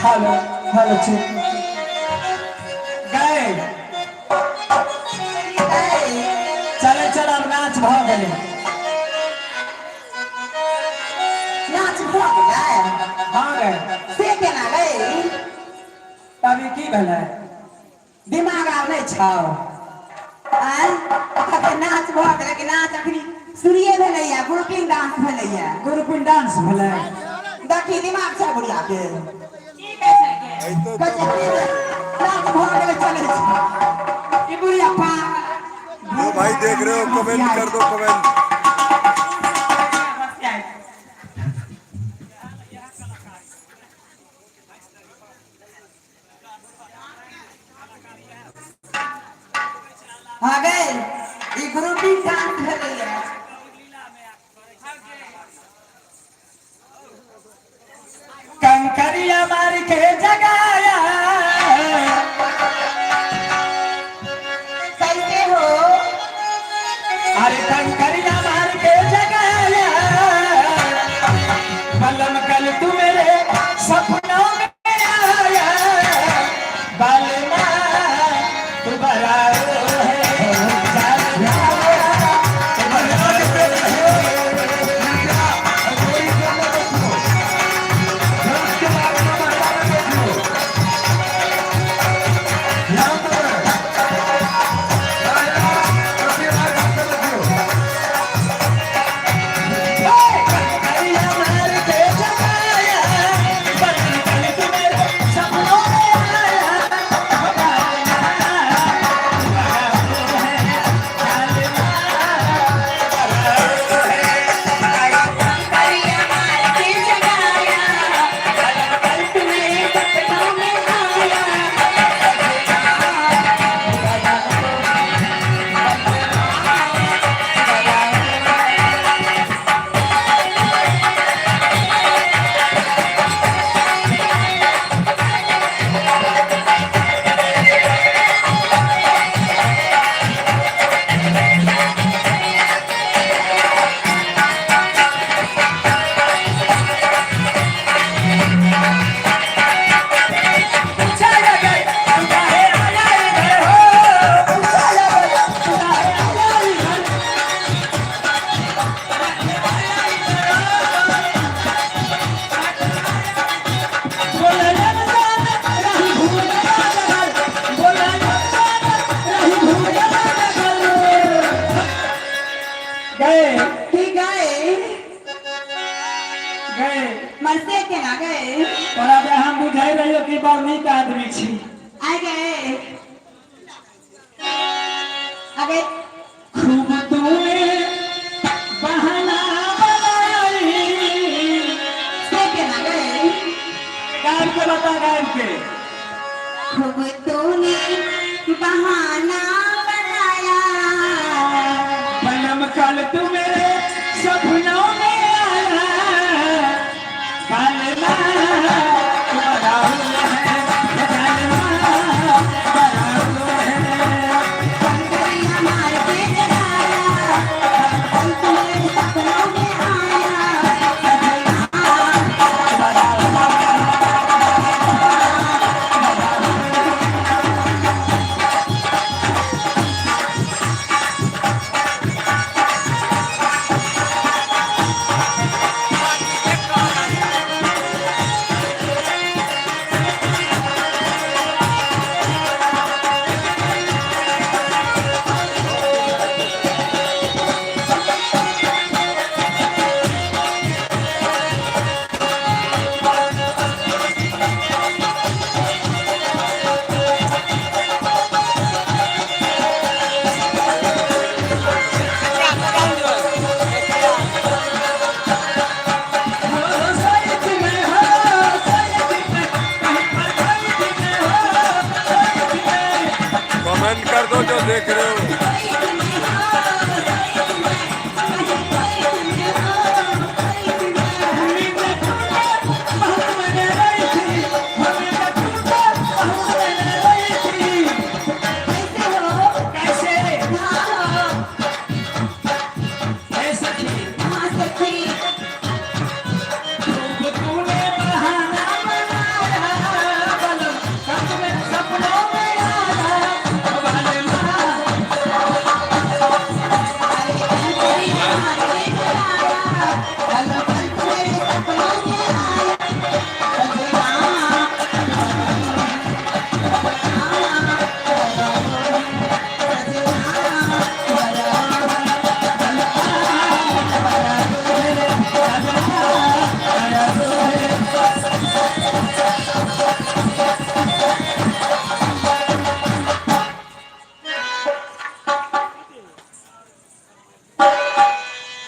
Hello hello गए चले चल अब नाच भ गेले नाच भ गेलै हाँ गए से केना गए तभी की भेलै दिमाग आब नहीं छौ आय नाच भ गेलै कि नाच अखनी शुरुए भेलैया ग्रुपिंग डांस भेलैया ग्रुपिंग डांस भेलै देखी दिमाग छै बुढ़िया के तो नाच भ गेलै चलै छै ई बुढ़िया पा जो भाई देख रहे हो कमेंट कर दो कमेंट। आ गए ई ग्रुपिंग डांस भेलैया कंकरिया मार के जगाया कैसे हो अरे कंकरिया मार के जगाया बलम कल तू मेरे सपनों में आया बलमा तू बड़ा कंकरिया मार के जगाया मरसे के ना गए तोरा बे हम बुझाई रहियो कि बड़ नीक आदमी छी आ गए आगे खूब तूने बहाना बनाई से के ना गए गाय के बता गाय के खूब तूने बहाना बनाया बनम कल तू मेरे सपनों में आया बालमा तुम्हारा है बालमा बड़ा है कंकरिया मार के जगाया कल तुम्हारे सपनों में आया कमेंट कर दो जो देख रहे हो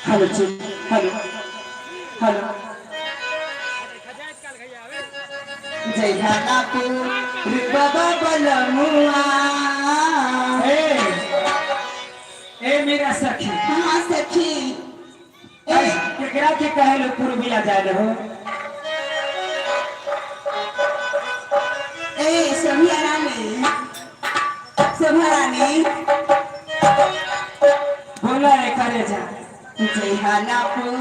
हेलो हेलो हेलो जय झालापुर बाबा बलमुआ ए मेरा सखी हाँ सखी केकरा के कहे लो पूर्विया जाए हो ए सोभिया रानी शोभा रानी बोला है करे जा जय झालापुर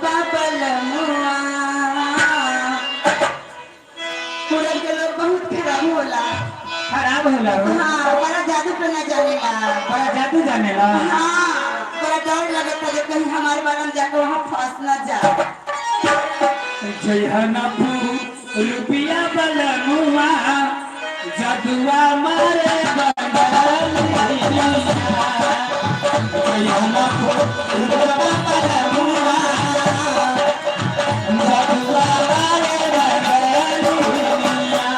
बाबा बलमुआ पूरब के लोग बहुत खराब होला खराब होला हो हाँ बड़ा जादू करना जानेला बड़ा जादू जाने ला हाँ बड़ा डर लगता है कहीं हमारे बारे में जाकर वहाँ फंस न जाए जयहनापुर रुपिया बलमुआ जदुआ मारे बंगालिया जयहनापुर रुपिया बलमुआ जदुआ मारे बंगालिया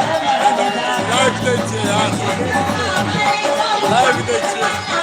लाइव दै छियै यार लाइव दै छियै